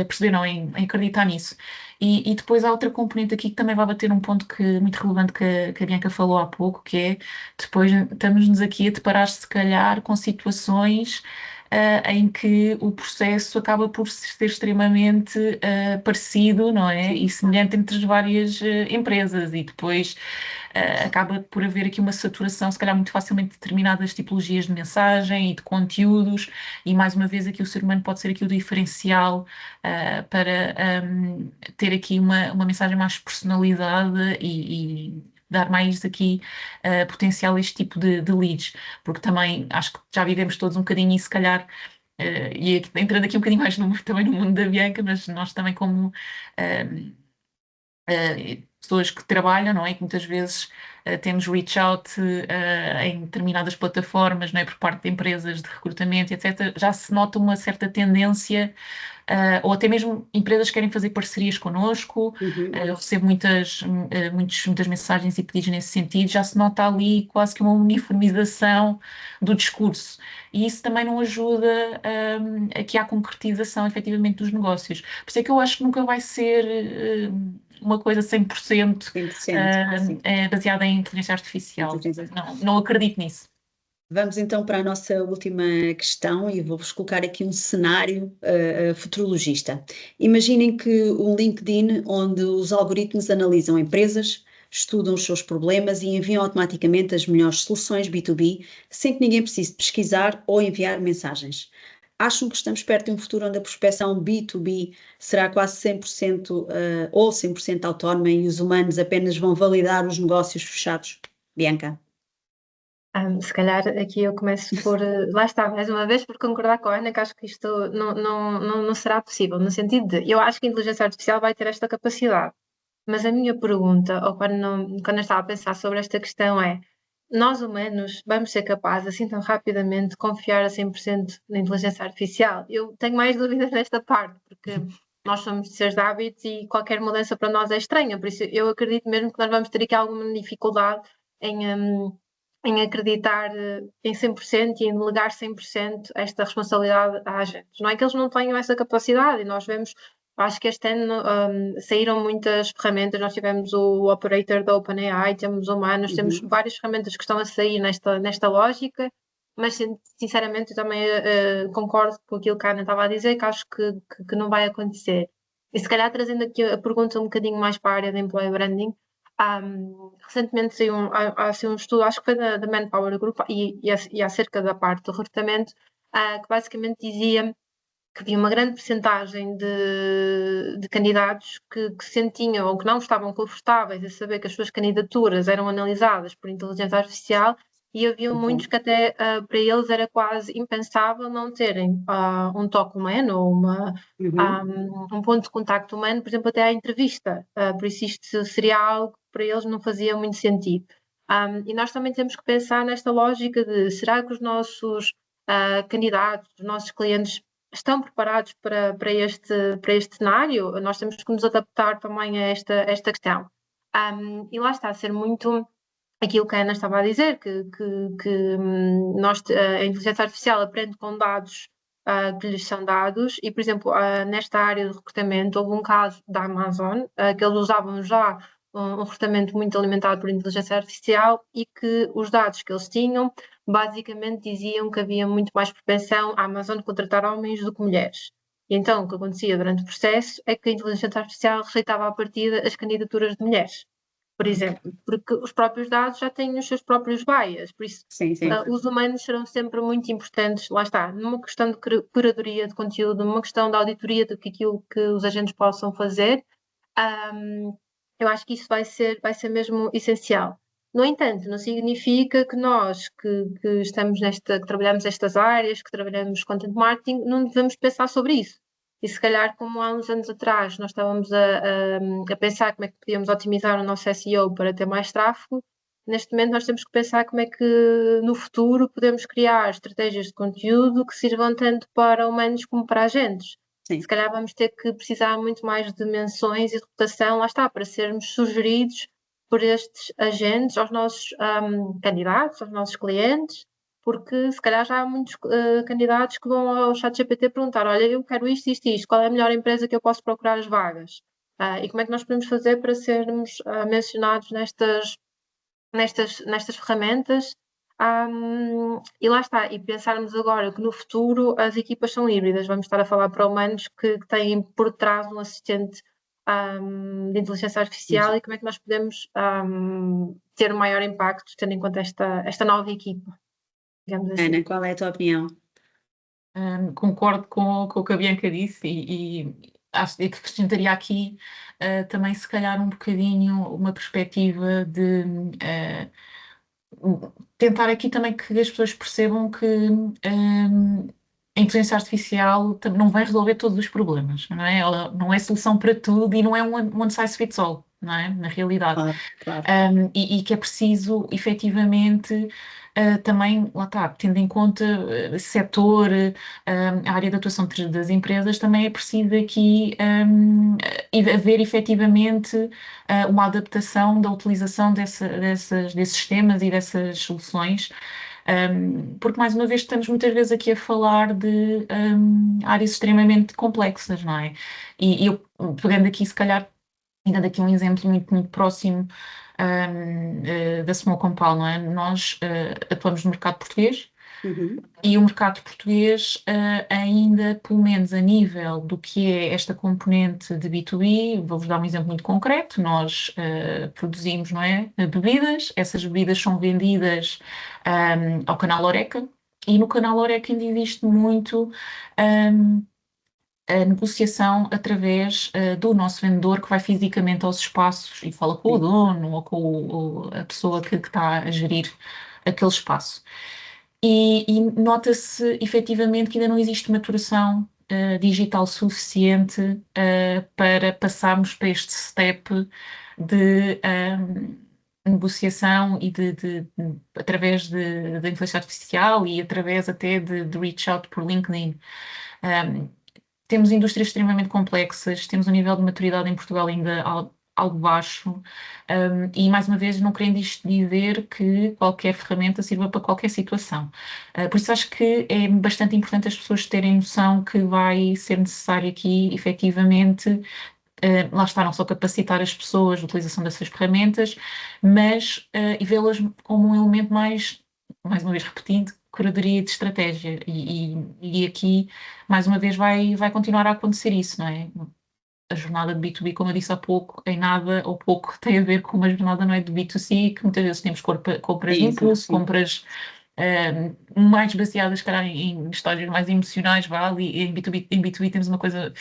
perceber não, em acreditar nisso. E depois há outra componente aqui que também vai bater um ponto muito relevante que a Bianca falou há pouco, que é depois estamos-nos aqui a deparar se calhar com situações em que o processo acaba por ser extremamente parecido, não é? E semelhante entre as várias empresas, e depois acaba por haver aqui uma saturação, se calhar muito facilmente, de determinadas tipologias de mensagem e de conteúdos, e mais uma vez aqui o ser humano pode ser aqui o diferencial para ter aqui uma mensagem mais personalizada e dar mais aqui potencial a este tipo de leads, porque também acho que já vivemos todos um bocadinho e se calhar, e entrando aqui um bocadinho mais também no mundo da Bianca, mas nós também como pessoas que trabalham, não é? Que muitas vezes temos reach out em determinadas plataformas, não é? Por parte de empresas de recrutamento, etc. Já se nota uma certa tendência, ou até mesmo empresas que querem fazer parcerias connosco. Eu recebo muitas mensagens e pedidos nesse sentido. Já se nota ali quase que uma uniformização do discurso. E isso também não ajuda aqui à concretização, efetivamente, dos negócios. Por isso é que eu acho que nunca vai ser uma coisa 100%
100%, sim.
baseada em inteligência artificial.
Inteligência.
Não acredito nisso.
Vamos então para a nossa última questão e vou-vos colocar aqui um cenário futurologista. Imaginem que um LinkedIn onde os algoritmos analisam empresas, estudam os seus problemas e enviam automaticamente as melhores soluções B2B, sem que ninguém precise pesquisar ou enviar mensagens. Acham que estamos perto de um futuro onde a prospecção B2B será quase 100% ou 100% autónoma e os humanos apenas vão validar os negócios fechados? Bianca?
Se calhar aqui eu começo por, lá está, mais uma vez, por concordar com a Ana, que acho que isto não será possível, no sentido de, eu acho que a inteligência artificial vai ter esta capacidade, mas a minha pergunta, ou quando eu estava a pensar sobre esta questão é, nós humanos vamos ser capazes, assim tão rapidamente, de confiar a 100% na inteligência artificial? Eu tenho mais dúvidas nesta parte, porque nós somos seres de hábitos e qualquer mudança para nós é estranha, por isso eu acredito mesmo que nós vamos ter aqui alguma dificuldade em em acreditar em 100% e em delegar 100% esta responsabilidade a agentes. Não é que eles não tenham essa capacidade, e nós vemos, acho que este ano saíram muitas ferramentas, nós tivemos o Operator da OpenAI, temos humanos, temos várias ferramentas que estão a sair nesta lógica, mas sinceramente eu também concordo com aquilo que a Ana estava a dizer, que acho que não vai acontecer. E se calhar trazendo aqui a pergunta um bocadinho mais para a área de Employer Branding, recentemente saiu um estudo, acho que foi da Manpower Group, e acerca da parte do recrutamento, que basicamente dizia que havia uma grande percentagem de candidatos que sentiam ou que não estavam confortáveis a saber que as suas candidaturas eram analisadas por inteligência artificial, e havia muitos que até para eles era quase impensável não terem um toque humano ou um ponto de contacto humano, por exemplo, até à entrevista. Por isso isto seria algo que para eles não fazia muito sentido. E nós também temos que pensar nesta lógica de será que os nossos candidatos, os nossos clientes estão preparados para este cenário? Nós temos que nos adaptar também a esta questão. E lá está a ser muito aquilo que a Ana estava a dizer, que a inteligência artificial aprende com dados que lhes são dados, e, por exemplo, nesta área de recrutamento, houve um caso da Amazon, que eles usavam já um recrutamento muito alimentado por inteligência artificial, e que os dados que eles tinham basicamente diziam que havia muito mais propensão à Amazon contratar homens do que mulheres. E então, o que acontecia durante o processo é que a inteligência artificial rejeitava à partida as candidaturas de mulheres, por exemplo, porque os próprios dados já têm os seus próprios bias, por isso
Sim.
os humanos serão sempre muito importantes, lá está, numa questão de curadoria de conteúdo, numa questão de auditoria de aquilo que os agentes possam fazer. Eu acho que isso vai ser mesmo essencial. No entanto, não significa que nós que estamos que trabalhamos nestas áreas, que trabalhamos content marketing, não devemos pensar sobre isso. E se calhar, como há uns anos atrás nós estávamos a pensar como é que podíamos otimizar o nosso SEO para ter mais tráfego, neste momento nós temos que pensar como é que no futuro podemos criar estratégias de conteúdo que sirvam tanto para humanos como para agentes.
Sim.
Se calhar vamos ter que precisar muito mais de menções e reputação, lá está, para sermos sugeridos por estes agentes aos nossos candidatos, aos nossos clientes, porque se calhar já há muitos candidatos que vão ao ChatGPT perguntar: olha, eu quero isto, qual é a melhor empresa que eu posso procurar as vagas? E como é que nós podemos fazer para sermos mencionados nestas ferramentas? E lá está, e pensarmos agora que no futuro as equipas são híbridas, vamos estar a falar para humanos que têm por trás um assistente de inteligência artificial. E como é que nós podemos ter um maior impacto tendo em conta esta nova equipa, digamos assim.
Ana, qual é a tua opinião?
Concordo com o que a Bianca disse, e acho que acrescentaria aqui também, se calhar, um bocadinho uma perspectiva de tentar aqui também que as pessoas percebam que a inteligência artificial não vai resolver todos os problemas, não é? Ela não é solução para tudo e não é one size fits all, não é? Na realidade.
Claro.
E que é preciso, efetivamente, também, lá está, tendo em conta setor, a área de atuação das empresas, também é preciso aqui haver efetivamente uma adaptação da utilização desses sistemas e dessas soluções. Porque, mais uma vez, estamos muitas vezes aqui a falar de áreas extremamente complexas, não é? E eu, pegando aqui, se calhar, e dando aqui um exemplo muito, muito próximo da Small Compal, não é? Nós atuamos no mercado português. E o mercado português, ainda, pelo menos a nível do que é esta componente de B2B, vou-vos dar um exemplo muito concreto. Nós produzimos, não é, bebidas, essas bebidas são vendidas ao canal Horeca, e no canal Horeca ainda existe muito a negociação através do nosso vendedor, que vai fisicamente aos espaços e fala com o dono ou com a pessoa que está a gerir aquele espaço. E nota-se efetivamente que ainda não existe maturação digital suficiente para passarmos para este step de negociação e através da inteligência artificial e através até de reach out por LinkedIn. Temos indústrias extremamente complexas, temos um nível de maturidade em Portugal ainda algo baixo, e mais uma vez não querendo isto dizer que qualquer ferramenta sirva para qualquer situação. Por isso acho que é bastante importante as pessoas terem noção que vai ser necessário aqui, efetivamente, lá está, não só capacitar as pessoas na utilização dessas ferramentas, mas e vê-las como um elemento mais uma vez repetindo, curadoria de estratégia. E aqui, mais uma vez, vai continuar a acontecer isso, não é? A jornada de B2B, como eu disse há pouco, em nada ou pouco tem a ver com uma jornada, não é, de B2C, que muitas vezes temos compras de impulso, compras mais baseadas, se calhar, em estágios mais emocionais, vale, e em B2B temos uma coisa,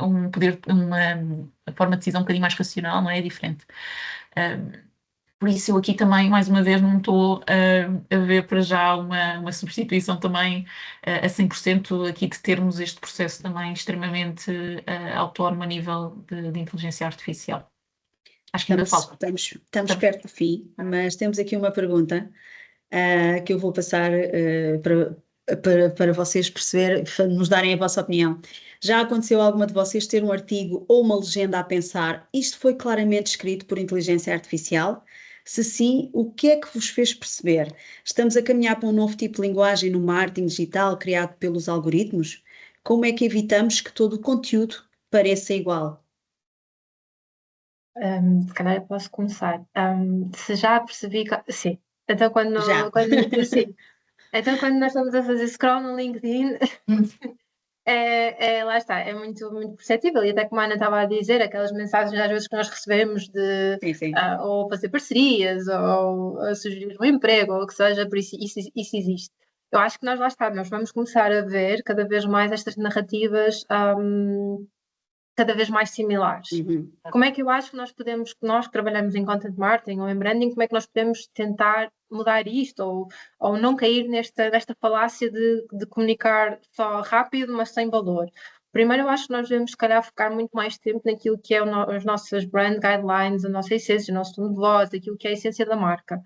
um poder, uma forma de decisão um bocadinho mais racional, não é? É diferente. Por isso eu aqui também, mais uma vez, não estou a ver para já uma substituição também a 100% aqui de termos este processo também extremamente autónomo a nível de inteligência artificial. Acho que ainda falta.
Estamos perto do fim, mas temos aqui uma pergunta que eu vou passar para vocês perceber, nos darem a vossa opinião. Já aconteceu alguma de vocês ter um artigo ou uma legenda a pensar, isto foi claramente escrito por inteligência artificial? Se sim, o que é que vos fez perceber? Estamos a caminhar para um novo tipo de linguagem no marketing digital criado pelos algoritmos? Como é que evitamos que todo o conteúdo pareça igual?
Se calhar eu posso começar. Se já percebi que. Sim. Então, sim. Então, quando nós estamos a fazer scroll no LinkedIn, lá está, é muito, muito perceptível. E até como a Ana estava a dizer, aquelas mensagens às vezes que nós recebemos de
Sim.
ou fazer parcerias, ou sugerir um emprego, ou o que seja, por isso existe. Eu acho que lá está, nós vamos começar a ver cada vez mais estas narrativas cada vez mais similares.
Uhum.
Como é que eu acho que nós que trabalhamos em content marketing ou em branding, como é que nós podemos tentar mudar isto ou não cair nesta falácia de comunicar só rápido, mas sem valor? Primeiro, eu acho que nós devemos, se calhar, focar muito mais tempo naquilo que é as nossas brand guidelines, a nossa essência, o nosso tom de voz, aquilo que é a essência da marca.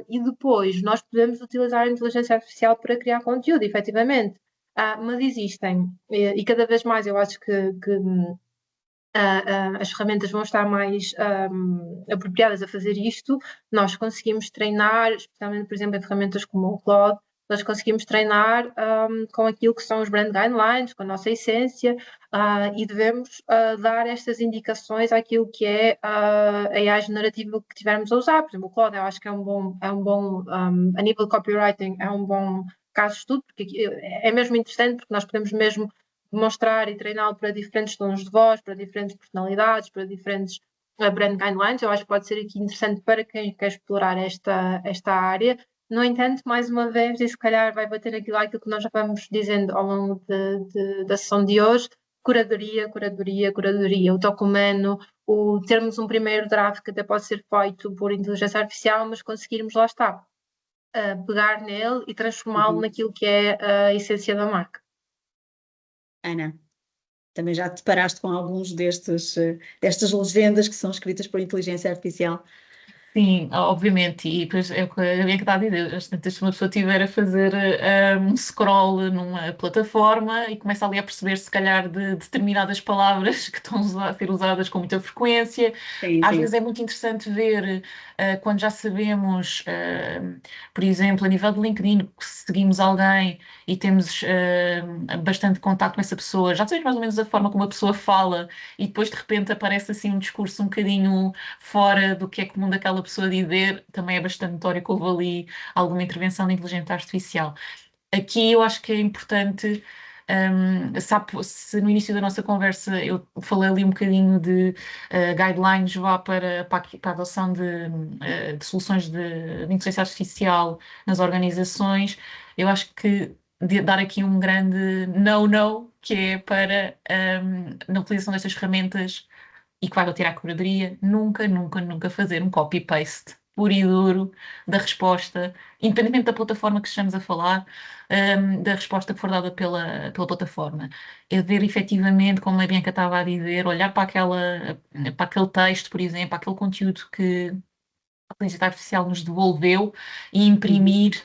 E depois, nós podemos utilizar a inteligência artificial para criar conteúdo, efetivamente. Mas existem, e cada vez mais eu acho que as ferramentas vão estar mais apropriadas a fazer isto. Nós conseguimos treinar, especialmente, por exemplo, em ferramentas como o Claude, nós conseguimos treinar com aquilo que são os brand guidelines, com a nossa essência, e devemos dar estas indicações àquilo que é a AI generativa que tivermos a usar. Por exemplo, o Claude, eu acho que é um bom a nível de copywriting, é um bom caso de estudo, porque é mesmo interessante, porque nós podemos mesmo demonstrar e treiná-lo para diferentes tons de voz, para diferentes personalidades, para diferentes brand guidelines. Eu acho que pode ser aqui interessante para quem quer explorar esta área. No entanto, mais uma vez, e se calhar vai bater aquilo que nós já vamos dizendo ao longo da sessão de hoje, curadoria. O toque humano, o termos um primeiro draft que até pode ser feito por inteligência artificial, mas conseguirmos, lá está, pegar nele e transformá-lo naquilo que é a essência da marca.
Ana, também já te deparaste com alguns destas legendas que são escritas por inteligência artificial?
Sim, obviamente, e depois é o que eu ia a dizer, às tantas, se uma pessoa estiver a fazer um scroll numa plataforma e começa ali a perceber se calhar de determinadas palavras que estão a ser usadas com muita frequência, às vezes é muito interessante ver quando já sabemos, por exemplo, a nível de LinkedIn, que seguimos alguém e temos bastante contacto com essa pessoa, já sabemos mais ou menos a forma como a pessoa fala e depois de repente aparece assim um discurso um bocadinho fora do que é comum daquela pessoa dizer, também é bastante notório que houve ali alguma intervenção de inteligência artificial. Aqui eu acho que é importante, sabe, se no início da nossa conversa eu falei ali um bocadinho de guidelines vá para a adoção de soluções de inteligência artificial nas organizações, eu acho que dar aqui um grande no-no, que é para na utilização destas ferramentas e que vai bater à curadoria, nunca fazer um copy-paste puro e duro da resposta, independentemente da plataforma que estejamos a falar, da resposta que for dada pela plataforma. É ver efetivamente, como a Bianca estava a dizer, olhar para aquele texto, por exemplo, aquele conteúdo que a inteligência artificial nos devolveu e imprimir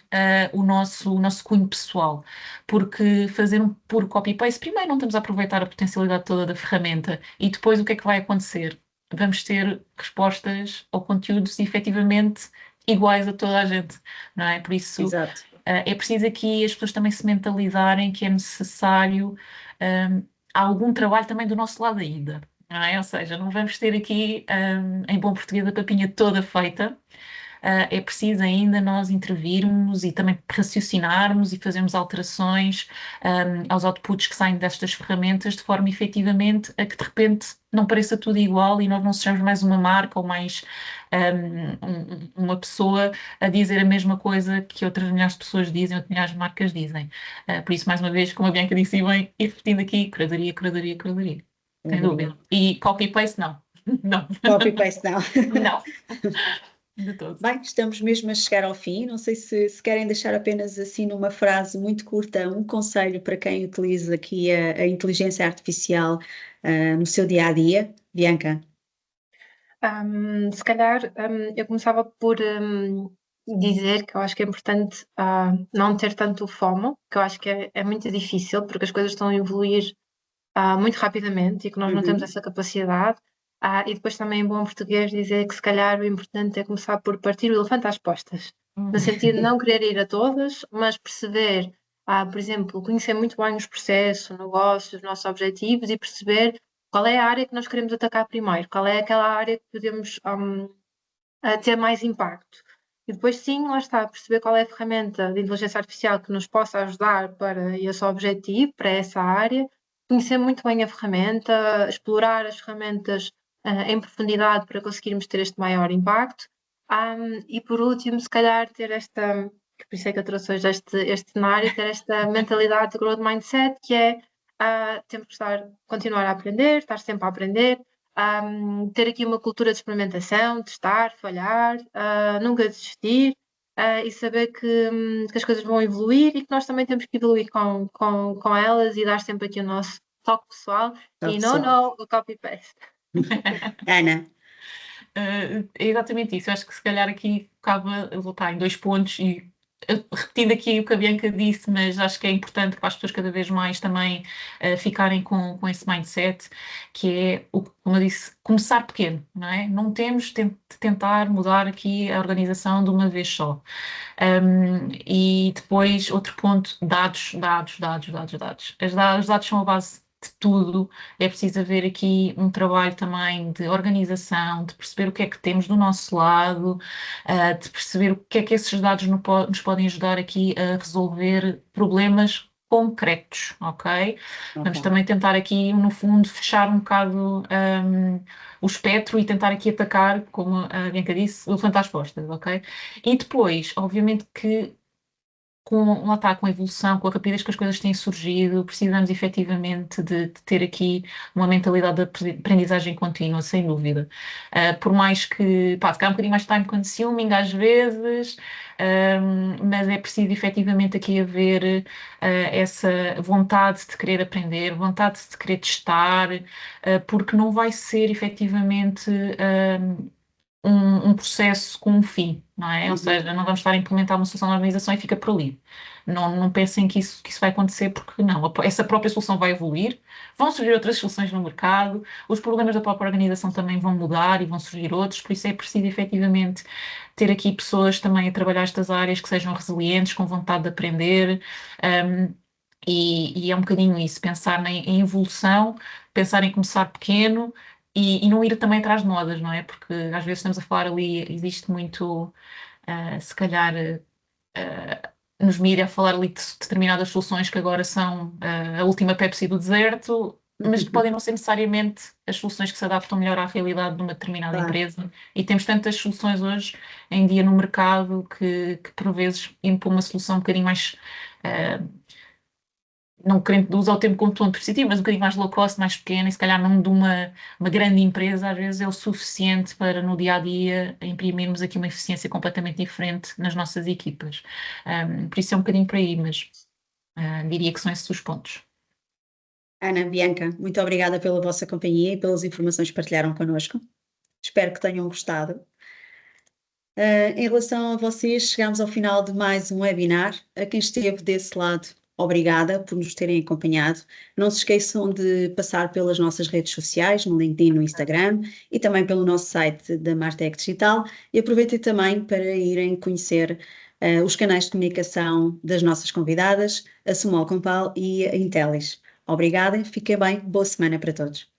o nosso cunho pessoal. Porque fazer um puro copy-paste, primeiro não estamos a aproveitar a potencialidade toda da ferramenta e depois o que é que vai acontecer? vamos ter respostas ou conteúdos efetivamente iguais a toda a gente, não é? Por isso,
Exato.
é preciso aqui as pessoas também se mentalizarem que é necessário algum trabalho também do nosso lado ainda, não é? Ou seja, não vamos ter aqui, em bom português, a papinha toda feita. É preciso ainda nós intervirmos e também raciocinarmos e fazermos alterações aos outputs que saem destas ferramentas, de forma efetivamente a que de repente não pareça tudo igual e nós não sejamos mais uma marca ou mais uma pessoa a dizer a mesma coisa que outras milhares de pessoas dizem, outras milhares de marcas dizem. Por isso, mais uma vez, como a Bianca disse bem, e repetindo aqui, curadoria, curadoria, curadoria. Sem dúvida. E copy-paste, não. Não.
Copy-paste não.
Não. De todo.
Bem, estamos mesmo a chegar ao fim. Não sei se querem deixar apenas assim numa frase muito curta um conselho para quem utiliza aqui a inteligência artificial no seu dia a dia. Bianca.
Se calhar eu começava por dizer que eu acho que é importante não ter tanto FOMO, que eu acho que é muito difícil, porque as coisas estão a evoluir muito rapidamente e que nós não temos essa capacidade. E depois também em bom português dizer que se calhar o importante é começar por partir o elefante às postas, no sentido de não querer ir a todas, mas perceber, por exemplo, conhecer muito bem os processos, o negócio, os nossos objetivos e perceber qual é a área que nós queremos atacar primeiro, qual é aquela área que podemos ter mais impacto. E depois sim, lá está, perceber qual é a ferramenta de inteligência artificial que nos possa ajudar para esse objetivo, para essa área, conhecer muito bem a ferramenta, explorar as ferramentas em profundidade para conseguirmos ter este maior impacto. E por último, se calhar ter esta, que por isso é que eu trouxe hoje este cenário, ter esta mentalidade de growth mindset, que é temos que continuar a aprender, estar sempre a aprender, ter aqui uma cultura de experimentação, testar, falhar, nunca desistir, e saber que as coisas vão evoluir e que nós também temos que evoluir com elas e dar sempre aqui o nosso toque pessoal e não o copy-paste.
Ana.
É exatamente isso. Eu acho que se calhar aqui cabe voltar em 2 pontos e repetindo aqui o que a Bianca disse, mas acho que é importante para as pessoas cada vez mais também ficarem com esse mindset, que é, como eu disse, começar pequeno, não é? Não temos de tentar mudar aqui a organização de uma vez só. E depois, outro ponto, dados, dados, dados, dados, dados. Os dados são a base de tudo. É preciso haver aqui um trabalho também de organização, de perceber o que é que temos do nosso lado, de perceber o que é que esses dados nos podem ajudar aqui a resolver problemas concretos, ok? Vamos também tentar aqui, no fundo, fechar um bocado o espectro e tentar aqui atacar, como a Bianca disse, o elefante às postas, ok? E depois, obviamente que lá está, com a evolução, com a rapidez que as coisas têm surgido, precisamos efetivamente de ter aqui uma mentalidade de aprendizagem contínua, sem dúvida. Por mais que, pá, se calhar um bocadinho mais time consuming às vezes, mas é preciso efetivamente aqui haver essa vontade de querer aprender, vontade de querer testar, porque não vai ser efetivamente um processo com um fim, não é? Ou seja, não vamos estar a implementar uma solução na organização e fica por ali. Não pensem que isso vai acontecer, porque não. Essa própria solução vai evoluir, vão surgir outras soluções no mercado, os problemas da própria organização também vão mudar e vão surgir outros, por isso é preciso efetivamente ter aqui pessoas também a trabalhar estas áreas que sejam resilientes, com vontade de aprender. E é um bocadinho isso, pensar em evolução, pensar em começar pequeno e não ir também atrás de modas, não é? Porque às vezes estamos a falar ali, existe muito, se calhar, nos mídias a falar ali de determinadas soluções que agora são a última Pepsi do deserto, mas que podem não ser necessariamente as soluções que se adaptam melhor à realidade de uma determinada empresa. E temos tantas soluções hoje em dia no mercado que por vezes impõe uma solução um bocadinho mais. Não querendo usar o termo como tom positivo, mas um bocadinho mais low cost, mais pequena, e se calhar não de uma grande empresa, às vezes é o suficiente para no dia a dia imprimirmos aqui uma eficiência completamente diferente nas nossas equipas. Por isso é um bocadinho por aí, mas diria que são esses os pontos.
Ana, Bianca, muito obrigada pela vossa companhia e pelas informações que partilharam connosco. Espero que tenham gostado. Em relação a vocês, chegamos ao final de mais um webinar. A quem esteve desse lado, Obrigada por nos terem acompanhado. Não se esqueçam de passar pelas nossas redes sociais, no LinkedIn, no Instagram e também pelo nosso site da Martech Digital e aproveitem também para irem conhecer os canais de comunicação das nossas convidadas, a Sumol Compal e a Intelis. Obrigada, fiquem bem, boa semana para todos.